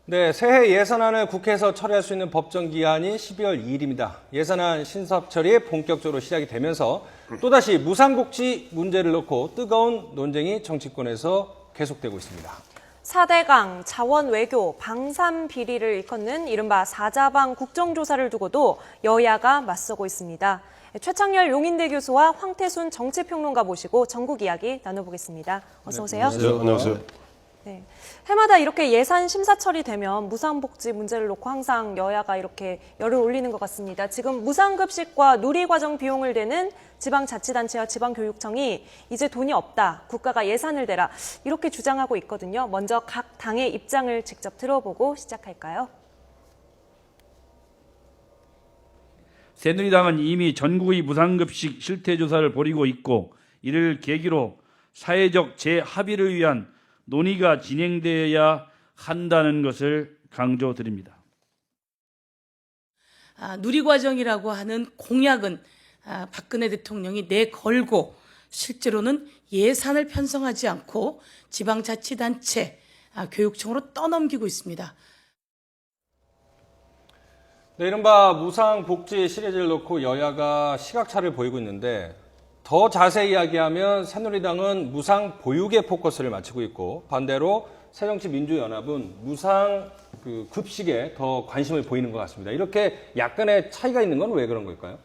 네, 새해 예산안을 국회에서 처리할 수 있는 법정 기한이 12월 2일입니다. 예산안 신섭 처리 본격적으로 시작이 되면서 또다시 무상복지 문제를 놓고 뜨거운 논쟁이 정치권에서 계속되고 있습니다. 4대강, 자원 외교, 방산 비리를 일컫는 이른바 사자방 국정조사를 두고도 여야가 맞서고 있습니다. 최창렬 용인대 교수와 황태순 정치평론가 모시고 전국 이야기 나눠보겠습니다. 어서 오세요. 네, 안녕하세요. 네. 해마다 이렇게 예산 심사 처리되면 무상복지 문제를 놓고 항상 여야가 이렇게 열을 올리는 것 같습니다. 지금 무상급식과 누리과정 비용을 대는 지방자치단체와 지방교육청이 이제 돈이 없다, 국가가 예산을 대라 이렇게 주장하고 있거든요. 먼저 각 당의 입장을 직접 들어보고 시작할까요? 새누리당은 이미 전국의 무상급식 실태조사를 벌이고 있고 이를 계기로 사회적 재합의를 위한 논의가 진행되어야 한다는 것을 강조드립니다. 누리과정이라고 하는 공약은 박근혜 대통령이 내걸고 실제로는 예산을 편성하지 않고 지방자치단체, 교육청으로 떠넘기고 있습니다. 네, 이른바 무상복지 시리즈를 놓고 여야가 시각차를 보이고 있는데 더 자세히 이야기하면 새누리당은 무상보육에 포커스를 맞추고 있고 반대로 새정치민주연합은 무상급식에 더 관심을 보이는 것 같습니다. 이렇게 약간의 차이가 있는 건 왜 그런 걸까요?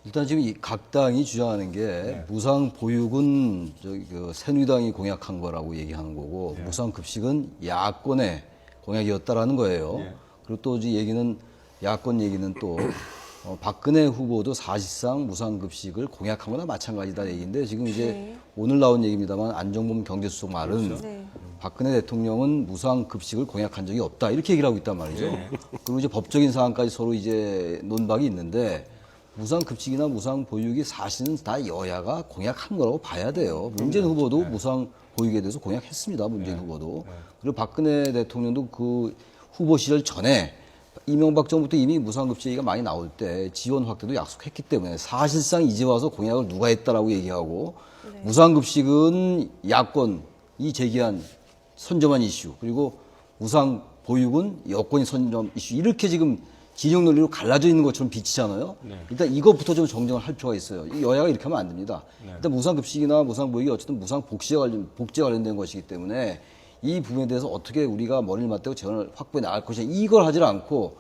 일단 지금 각 당이 주장하는 게 무상 보육은 새누리당이 공약한 거라고 얘기하는 거고 무상 급식은 야권의 공약이었다라는 거예요. 그리고 또 얘기는 야권 얘기는 또 박근혜 후보도 사실상 무상급식을 공약한 거나 마찬가지다 얘기인데 지금 이제 오늘 나온 얘기입니다만 안종범 경제수석 말은 박근혜 대통령은 무상급식을 공약한 적이 없다 이렇게 얘기를 하고 있단 말이죠. 그리고 이제 법적인 사안까지 서로 이제 논박이 있는데 무상급식이나 무상보육이 사실은 다 여야가 공약한 거라고 봐야 돼요. 문재인 후보도 무상보육에 대해서 공약했습니다. 문재인 후보도. 그리고 박근혜 대통령도 그 후보 시절 전에 이명박 정부부터 이미 무상급식 얘기가 많이 나올 때 지원 확대도 약속했기 때문에 사실상 이제 와서 공약을 누가 했다라고 얘기하고 무상급식은 야권이 제기한 선점한 이슈 그리고 무상보육은 여권이 선점 이슈 이렇게 지금 진영 논리로 갈라져 있는 것처럼 비치잖아요. 일단 이것부터 좀 정정을 할 필요가 있어요. 여야가 이렇게 하면 안 됩니다. 일단 무상급식이나 무상보육이 어쨌든 무상복지와 관련된 것이기 때문에 이 부분에 대해서 어떻게 우리가 머리를 맞대고 재원을 확보해 나갈 것이냐 이걸 하질 않고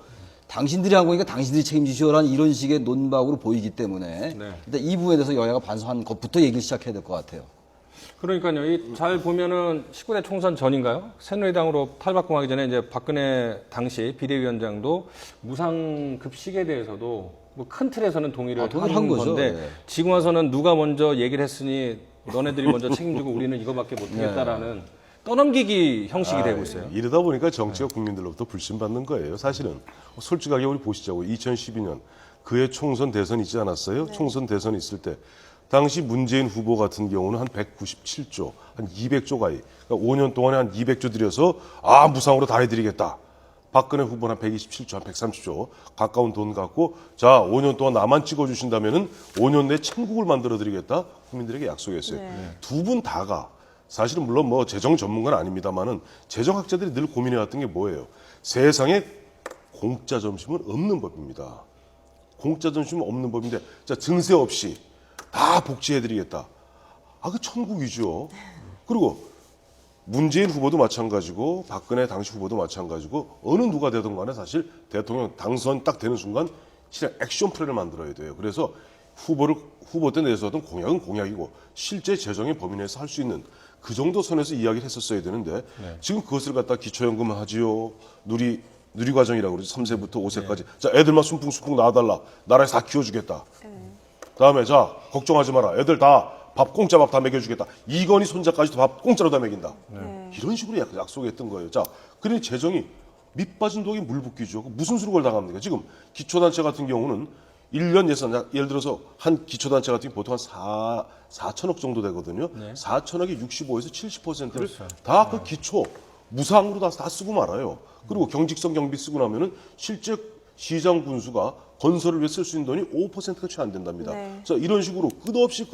당신들이 한 거니까 당신들이 책임지시오라는 이런 식의 논박으로 보이기 때문에 일단 이 부분에 대해서 여야가 반성한 것부터 얘기를 시작해야 될 것 같아요. 그러니까요. 잘 보면은 19대 총선 전인가요? 새누리당으로 탈바꿈하기 전에 이제 박근혜 당시 비대위원장도 무상급식에 대해서도 뭐 큰 틀에서는 동의를 한 거죠. 건데 지금 와서는 누가 먼저 얘기를 했으니 너네들이 먼저 책임지고 우리는 이거밖에 못하겠다라는 떠넘기기 형식이 되고 있어요. 이러다 보니까 정치가 국민들로부터 불신받는 거예요. 사실은 솔직하게 우리 보시자고 2012년 그해 총선 대선 있지 않았어요? 총선 대선 있을 때 당시 문재인 후보 같은 경우는 한 197조, 한 200조 가까이, 그러니까 5년 동안에 한 200조 들여서 무상으로 다 해드리겠다. 박근혜 후보는 한 127조, 한 130조 가까운 돈 갖고 자 5년 동안 나만 찍어주신다면은 5년 내에 천국을 만들어드리겠다. 국민들에게 약속했어요. 두 분 다가 사실은 물론 뭐 재정 전문가는 아닙니다만은 재정학자들이 늘 고민해왔던 게 뭐예요? 세상에 공짜 점심은 없는 법입니다. 공짜 점심은 없는 법인데 자 증세 없이 다 복지해드리겠다. 그 천국이죠. 그리고 문재인 후보도 마찬가지고 박근혜 당시 후보도 마찬가지고 어느 누가 되든 간에 사실 대통령 당선 딱 되는 순간 실제 액션 플랜을 만들어야 돼요. 그래서 후보 때 내세웠던 공약은 공약이고 실제 재정의 범위 내에서 할 수 있는 그 정도 선에서 이야기를 했었어야 되는데 지금 그것을 갖다 기초연금 하지요. 누리과정이라고 그러죠. 3세부터 5세까지. 자, 애들만 숨풍숨풍 낳아달라. 나라에서 다 키워주겠다. 다음에 자, 걱정하지 마라. 애들 다 밥 공짜 밥 다 먹여주겠다. 이건희 손자까지도 밥 공짜로 다 먹인다. 이런 식으로 약속했던 거예요. 자, 그러니 재정이 밑 빠진 독이 물 붓기죠. 무슨 수로 그걸 당합니까? 지금 기초단체 같은 경우는 1년 예산, 예를 들어서 한 기초단체 같은 경우 보통 한 4천억 정도 되거든요. 4천억의 65에서 70%를 다 그 기초 무상으로 다 쓰고 말아요. 그리고 경직성 경비 쓰고 나면은 실제 시장 군수가 건설을 위해 쓸 수 있는 돈이 5%가 채 안 된답니다. 자, 이런 식으로 끝없이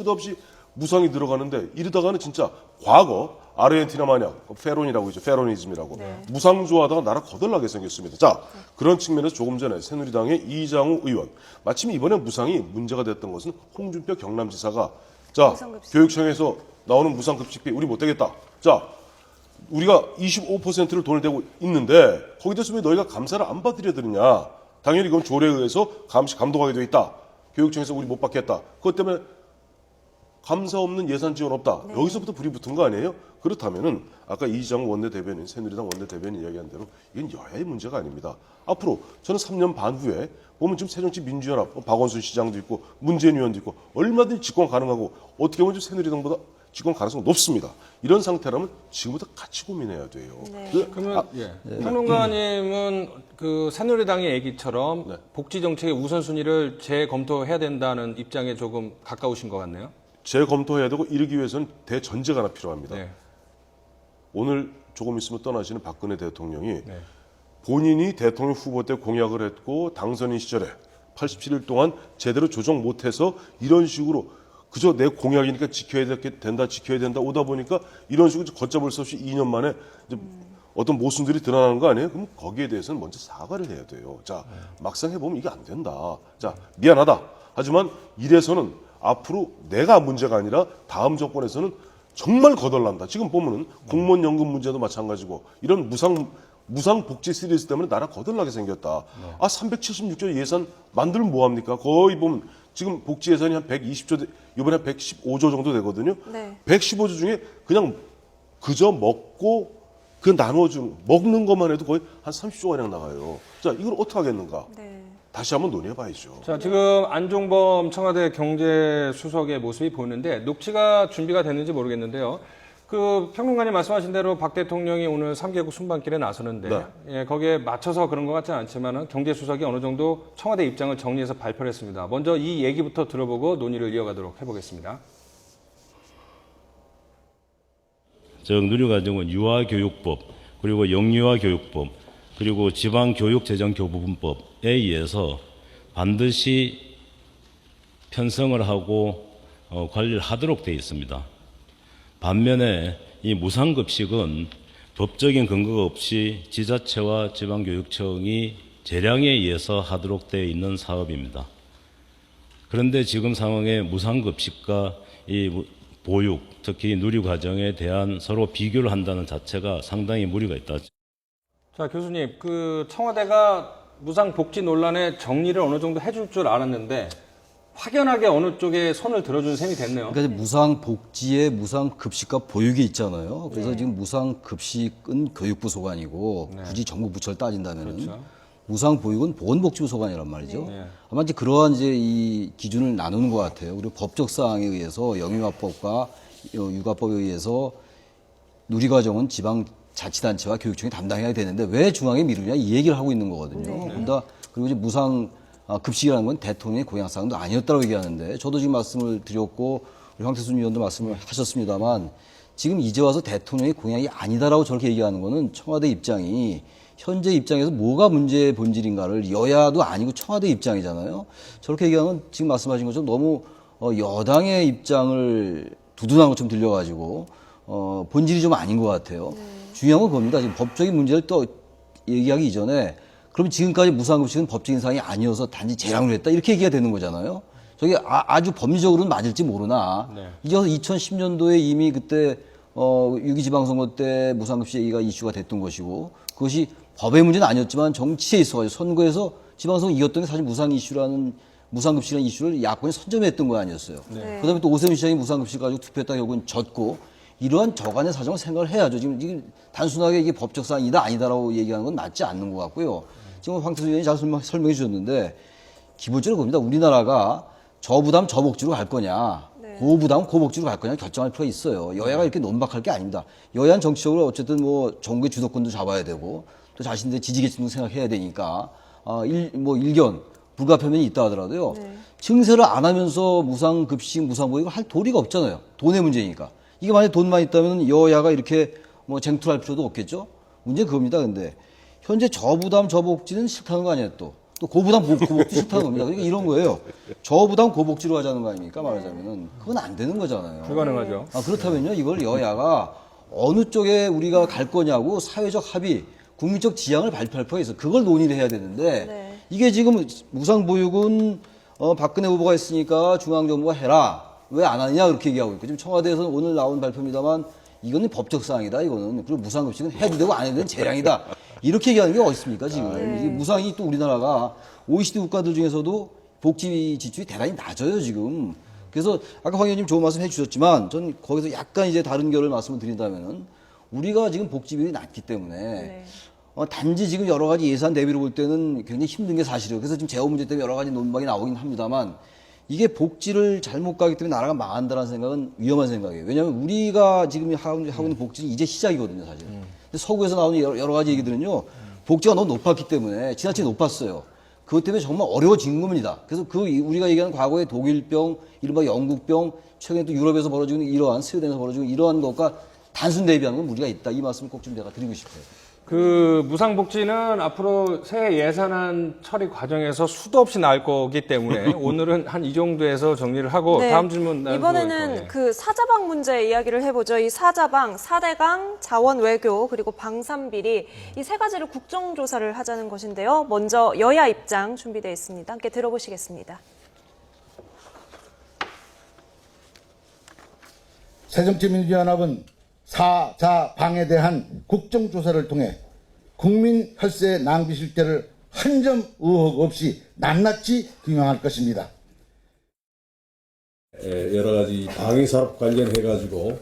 무상이 들어가는데 이러다가는 진짜 과거 아르헨티나 마냥 페론이라고 있죠. 페로니즘이라고. 무상 좋아하다가 나라 거덜나게 생겼습니다. 자, 그런 측면에서 조금 전에 새누리당의 이장우 의원. 마침 이번에 무상이 문제가 됐던 것은 홍준표 경남지사가 자, 무상급식. 교육청에서 나오는 무상급식비 우리 못 되겠다. 자, 우리가 25%를 돈을 대고 있는데 거기에 대해서 왜 너희가 감사를 안 받으려 드느냐. 당연히 그건 조례에 의해서 감독하게 돼 있다. 교육청에서 우리 못 받겠다. 그것 때문에 감사 없는 예산 지원 없다. 여기서부터 불이 붙은 거 아니에요? 그렇다면은 아까 이장우 원내대변인, 새누리당 원내대변인 이야기한 대로 이건 여야의 문제가 아닙니다. 앞으로 저는 3년 반 후에 보면 지금 새정치민주연합, 박원순 시장도 있고 문재인 의원도 있고 얼마든지 집권 가능하고 어떻게 보면 지금 새누리당보다 집권 가능성이 높습니다. 이런 상태라면 지금부터 같이 고민해야 돼요. 그러면 평론가님은 그 새누리당의 얘기처럼 복지 정책의 우선순위를 재검토해야 된다는 입장에 조금 가까우신 것 같네요. 재검토해야 되고 이르기 위해서는 대전제가 하나 필요합니다. 네. 오늘 조금 있으면 떠나시는 박근혜 대통령이 본인이 대통령 후보 때 공약을 했고 당선인 시절에 87일 동안 제대로 조정 못해서 이런 식으로 그저 내 공약이니까 지켜야 된다 오다 보니까 이런 식으로 걷잡을 수 없이 2년 만에 이제 어떤 모순들이 드러나는 거 아니에요? 그럼 거기에 대해서는 먼저 사과를 해야 돼요. 자, 막상 해보면 이게 안 된다. 자, 미안하다. 하지만 이래서는 앞으로 내가 문제가 아니라 다음 정권에서는 정말 거덜난다. 지금 보면은 공무원 연금 문제도 마찬가지고 이런 무상 복지 시리즈 때문에 나라 거덜나게 생겼다. 376조 예산 만들면 뭐 합니까? 거의 보면 지금 복지 예산이 한 120조, 이번에 115조 정도 되거든요. 115조 중에 그냥 그저 먹고 그 나눠주는 먹는 것만 해도 거의 한 30조가량 나가요. 자, 이걸 어떻게 하겠는가? 다시 한번 논의해봐야죠. 자, 지금 안종범 청와대 경제수석의 모습이 보이는데 녹취가 준비가 됐는지 모르겠는데요. 그 평론가님 말씀하신 대로 박 대통령이 오늘 3개국 순방길에 나서는데 예, 거기에 맞춰서 그런 것 같지는 않지만 경제수석이 어느 정도 청와대 입장을 정리해서 발표를 했습니다. 먼저 이 얘기부터 들어보고 논의를 이어가도록 해보겠습니다. 누리과정은 유아교육법, 그리고 영유아교육법, 그리고 지방교육재정교부분법에 의해서 반드시 편성을 하고 관리를 하도록 되어 있습니다. 반면에 이 무상급식은 법적인 근거가 없이 지자체와 지방교육청이 재량에 의해서 하도록 되어 있는 사업입니다. 그런데 지금 상황에 무상급식과 이 보육, 특히 누리과정에 대한 서로 비교를 한다는 자체가 상당히 무리가 있다. 자, 교수님, 그 청와대가 무상복지 논란에 정리를 어느 정도 해줄 줄 알았는데 확연하게 어느 쪽에 손을 들어준 셈이 됐네요. 그러니까 무상복지에 무상급식과 보육이 있잖아요. 그래서 지금 무상급식은 교육부 소관이고 굳이 정부 부처를 따진다면은 무상보육은 보건복지부 소관이란 말이죠. 아마 이제 그러한 이제 이 기준을 나누는 것 같아요. 그리고 법적 사항에 의해서 영유아법과 육아법에 의해서 누리과정은 지방자치단체와 교육청이 담당해야 되는데 왜 중앙에 미루냐 이 얘기를 하고 있는 거거든요. 그리고 이제 무상급식이라는 건 대통령의 공약사항도 아니었다고 얘기하는데 저도 지금 말씀을 드렸고 우리 황태순 의원도 말씀을 하셨습니다만 지금 이제 와서 대통령의 공약이 아니다라고 저렇게 얘기하는 거는 청와대 입장이 현재 입장에서 뭐가 문제의 본질인가를 여야도 아니고 청와대 입장이잖아요. 저렇게 얘기하는 건 지금 말씀하신 것처럼 너무 여당의 입장을 두둔한 것처럼 들려가지고 본질이 좀 아닌 것 같아요. 중요한 건 그겁니다. 지금 법적인 문제를 또 얘기하기 이전에 그럼 지금까지 무상급식은 법적인 사항이 아니어서 단지 재량을 했다 이렇게 얘기가 되는 거잖아요. 저게 아주 법리적으로는 맞을지 모르나 이제 2010년도에 이미 그때 6.2 지방선거 때 무상급식 얘기가 이슈가 됐던 것이고 그것이 법의 문제는 아니었지만 정치에 있어가지고 선거에서 지방선거 이겼던 게 사실 무상급식이라는 이슈를 야권이 선점했던 거 아니었어요. 그다음에 또 오세훈 시장이 무상급식 가지고 투표했다가 결국은 졌고 이러한 저간의 사정을 생각을 해야죠. 지금 단순하게 이게 법적 사항이다 아니다라고 얘기하는 건 맞지 않는 것 같고요. 지금 황태순 의원이 잘 설명해 주셨는데 기본적으로 봅니다. 우리나라가 저부담 저복지로 갈 거냐 고부담 고복지로 갈 거냐 결정할 필요가 있어요. 여야가 이렇게 논박할 게 아닙니다. 여야는 정치적으로 어쨌든 뭐 정부의 주도권도 잡아야 되고 또 자신들의 지지계층도 생각해야 되니까 일견 불가피함이 있다 하더라도요. 증세를 안 하면서 무상급식 무상보육을 할 도리가 없잖아요. 돈의 문제니까. 이게 만약에 돈만 있다면 여야가 이렇게 뭐 쟁투할 필요도 없겠죠. 문제는 그겁니다. 근데 현재 저부담 저복지는 싫다는 거 아니에요. 또 또 고부담 고복지 싫다는 겁니다. 그러니까 이런 거예요. 저부담 고복지로 하자는 거 아닙니까? 말하자면은 그건 안 되는 거잖아요. 불가능하죠. 그렇다면요, 이걸 여야가 어느 쪽에 우리가 갈 거냐고 사회적 합의, 국민적 지향을 발표할 필요가 있어. 그걸 논의를 해야 되는데 네. 이게 지금 무상보육은 박근혜 후보가 했으니까 중앙정부가 해라. 왜 안 하느냐 그렇게 얘기하고 있고 지금 청와대에서는 오늘 나온 발표입니다만 이거는 법적 사항이다 이거는. 그리고 무상급식은 해도 되고 안 해도 되는 재량이다. 이렇게 얘기하는 게 어디 있습니까 지금. 이게 무상이 또 우리나라가 OECD 국가들 중에서도 복지 지출이 대단히 낮아요 지금. 그래서 아까 황 의원님 좋은 말씀 해주셨지만 전 거기서 약간 이제 다른 결을 말씀을 드린다면은 우리가 지금 복지 비율이 낮기 때문에 네. 단지 지금 여러 가지 예산 대비로 볼 때는 굉장히 힘든 게 사실이에요. 그래서 지금 재원 문제 때문에 여러 가지 논박이 나오긴 합니다만 이게 복지를 잘못 가기 때문에 나라가 망한다는 생각은 위험한 생각이에요. 왜냐하면 우리가 지금 하고 있는 복지는 이제 시작이거든요, 사실. 근데 서구에서 나오는 여러 가지 얘기들은요, 복지가 너무 높았기 때문에 지나치게 높았어요. 그것 때문에 정말 어려워진 겁니다. 그래서 우리가 얘기하는 과거의 독일병, 이른바 영국병, 최근에 또 유럽에서 벌어지고 있는 이러한 스웨덴에서 벌어지고 있는 이러한 것과 단순 대비하는 건 무리가 있다. 이 말씀을 꼭 좀 제가 드리고 싶어요. 그 무상복지는 앞으로 새해 예산안 처리 과정에서 수도 없이 나올 거기 때문에 오늘은 한 이 정도에서 정리를 하고 네. 다음 질문 이번에는 그 사자방 문제 이야기를 해보죠. 이 사자방, 4대강, 자원 외교, 그리고 방산비리 이 세 가지를 국정조사를 하자는 것인데요. 먼저 여야 입장 준비되어 있습니다. 함께 들어보시겠습니다. 새정치민주연합은 사자방에 대한 국정조사를 통해 국민 혈세 낭비 실태를 한 점 의혹 없이 낱낱이 규명할 것입니다. 여러 가지 방위산업 관련해가지고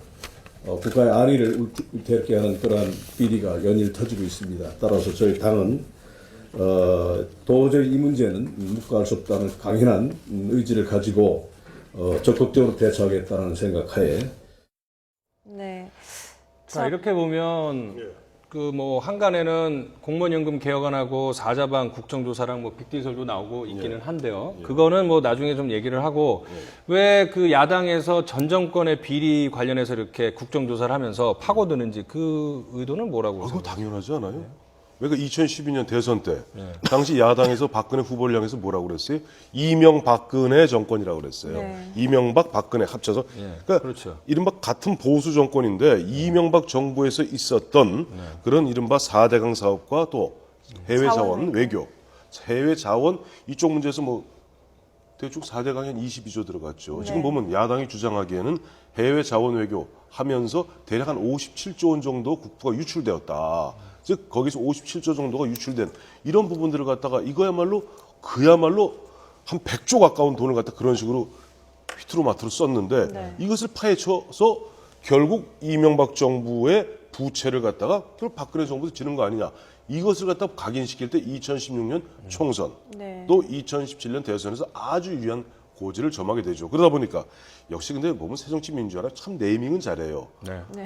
국가의 안위를 위태롭게 하는 그러한 비리가 연일 터지고 있습니다. 따라서 저희 당은 도저히 이 문제는 묵과할 수 없다는 강인한 의지를 가지고 적극적으로 대처하겠다는 생각하에 네. 자, 이렇게 보면 그 뭐 한간에는 공무원연금 개혁안하고 사자방 국정조사랑 뭐 빅디설도 나오고 있기는 한데요. 그거는 뭐 나중에 좀 얘기를 하고 왜 그 야당에서 전 정권의 비리 관련해서 이렇게 국정조사를 하면서 파고드는지 그 의도는 뭐라고 그거 생각하세요? 당연하지 않아요? 그러니까 2012년 대선 때 당시 야당에서 박근혜 후보를 향해서 뭐라고 그랬어요? 이명박근혜 정권이라고 그랬어요. 네. 이명박 박근혜 합쳐서 그러니까 그렇죠. 이른바 같은 보수 정권인데 이명박 정부에서 있었던 그런 이른바 4대강 사업과 또 해외 자원 외교, 해외 자원 이쪽 문제에서 뭐 대충 4대강이 한 22조 들어갔죠. 지금 보면 야당이 주장하기에는 해외 자원 외교 하면서 대략 한 57조 원 정도 국부가 유출되었다. 즉 거기서 57조 정도가 유출된 이런 부분들을 갖다가 이거야말로 그야말로 한 100조 가까운 돈을 갖다 그런 식으로 휘트로마트로 썼는데 이것을 파헤쳐서 결국 이명박 정부의 부채를 갖다가 결국 박근혜 정부도 지는 거 아니냐. 이것을 갖다 각인시킬 때 2016년 총선 또 2017년 대선에서 아주 유리한 고지를 점하게 되죠. 그러다 보니까 역시 근데 보면 새정치민주연합 참 네이밍은 잘해요.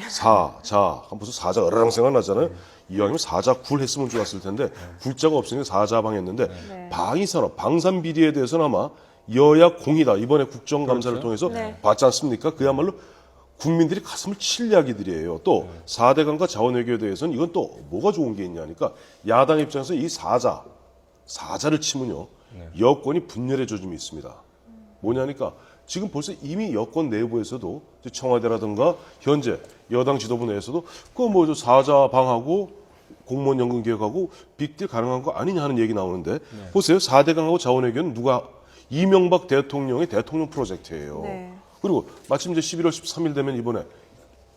사자 무슨 사자 어라랑 생각나잖아요. 이왕이면 사자 굴 했으면 좋았을 텐데 굴자가 없으니까 사자방 했는데 방위산업 방산비리에 대해서는 아마 여야 공이다. 이번에 국정감사를 통해서 봤지 않습니까? 그야말로 국민들이 가슴을 칠 이야기들이에요. 또 4대강과 자원외교에 대해서는 이건 또 뭐가 좋은 게 있냐니까 야당 입장에서 이 사자를 치면요. 여권이 분열의 조짐이 있습니다. 뭐냐니까 지금 벌써 이미 여권 내부에서도 청와대라든가 현재 여당 지도부 내에서도 그거 뭐 사자방하고 공무원 연금 개혁하고 빅딜 가능한 거 아니냐 하는 얘기 나오는데 보세요. 4대강하고 자원외교는 누가 이명박 대통령의 대통령 프로젝트예요. 그리고 마침 이제 11월 13일 되면 이번에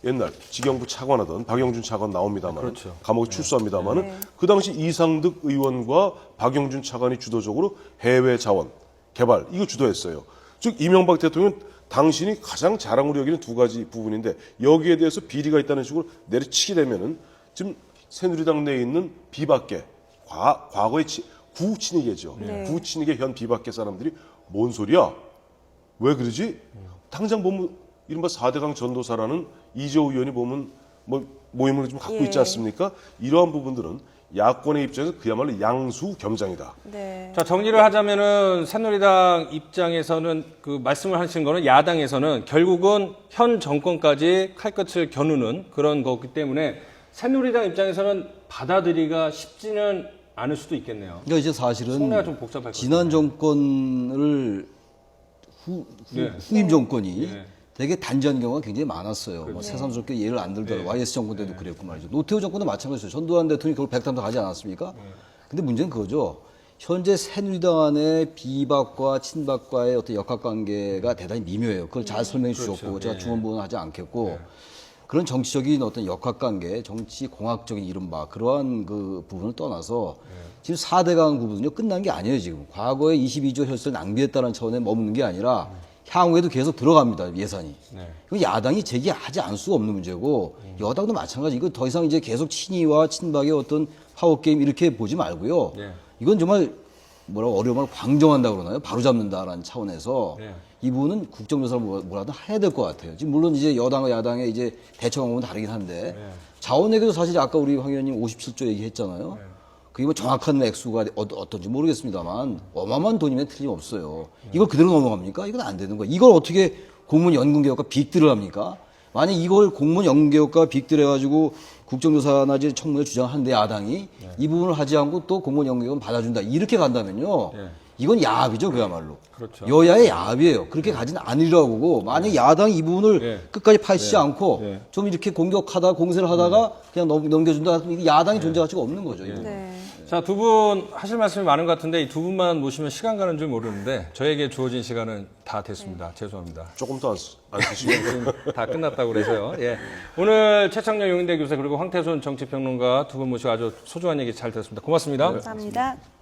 옛날 지경부 차관하던 박영준 차관 나옵니다만 감옥에 출소합니다만은 그 당시 이상득 의원과 박영준 차관이 주도적으로 해외 자원 개발 이거 주도했어요. 즉 이명박 대통령 당신이 가장 자랑으로 여기는 두 가지 부분인데 여기에 대해서 비리가 있다는 식으로 내리치게 되면은 지금 새누리당 내에 있는 비박계 과거의 구친이계죠. 구친이계 현 비박계 사람들이 뭔 소리야? 왜 그러지? 당장 보면 이른바 4대강 전도사라는 이재호 의원이 보면 뭐 모임을 좀 갖고 있지 않습니까? 이러한 부분들은 야권의 입장에서 그야말로 양수겸장이다. 자, 정리를 하자면은 새누리당 입장에서는 그 말씀을 하신 거는 야당에서는 결국은 현 정권까지 칼끝을 겨누는 그런 거기 때문에 새누리당 입장에서는 받아들이기가 쉽지는 않을 수도 있겠네요. 그러니까 이제 사실은 속내가 좀 복잡할 것 지난 정권을 후임 정권이 네. 되게 단지한 경우가 굉장히 많았어요. 뭐 새삼스럽게 예를 안 들더라도 YS 정권 때도 그랬고 말이죠. 노태우 정권도 마찬가지죠. 전두환 대통령이 결국 백담도 가지 않았습니까? 근데 문제는 그거죠. 현재 새누리당 안의 비박과 친박과의 어떤 역학관계가 대단히 미묘해요. 그걸 잘 설명해 주셨고 제가 중원부는 하지 않겠고 그런 정치적인 어떤 역학관계, 정치 공학적인 이른바 그러한 그 부분을 떠나서 지금 4대강 부분은요 끝난 게 아니에요 지금. 과거에 22조 혈세를 낭비했다는 차원에 머무는 게 아니라 향후에도 계속 들어갑니다 예산이. 이건 야당이 제기하지 않을 수가 없는 문제고 여당도 마찬가지. 이거 더 이상 이제 계속 친이와 친박의 어떤 파워 게임 이렇게 보지 말고요. 이건 정말 뭐라고 어려운 말 광정한다 그러나요? 바로 잡는다라는 차원에서 이 부분은 국정조사를 뭐라도 해야 될 것 같아요. 지금 물론 이제 여당과 야당의 이제 대처 방법은 다르긴 한데 자원외교도 사실 아까 우리 황 의원님 57조 얘기했잖아요. 그게 뭐 정확한 액수가 어떤지 모르겠습니다만 어마어마한 돈이면 틀림없어요. 이걸 그대로 넘어갑니까? 이건 안 되는 거예요. 이걸 어떻게 공무원 연금개혁과 빅딜을 합니까? 만약 이걸 공무원 연금개혁과 빅딜 해가지고 국정조사나 이제 청문회 주장하는데 야당이 이 부분을 하지 않고 또 공무원 연금개혁은 받아준다 이렇게 간다면요. 이건 야합이죠 그야말로. 그렇죠. 여야의 야합이에요. 그렇게 가지는 않으리라고 보고 만약 야당이 이 부분을 끝까지 파시지 않고 좀 이렇게 공격하다 공세를 하다가 그냥 넘겨준다 이게 야당의 존재 가치가 없는 거죠. 이거는. 네. 자, 두 분 하실 말씀이 많은 것 같은데 이 두 분만 모시면 시간 가는 줄 모르는데 저에게 주어진 시간은 다 됐습니다. 죄송합니다. 조금 더 안 쓰시면 지금 다 끝났다고 그래서요. 예. 오늘 최창녕 용인대 교수 그리고 황태순 정치평론가 두 분 모시고 아주 소중한 얘기 잘 들었습니다. 고맙습니다. 감사합니다.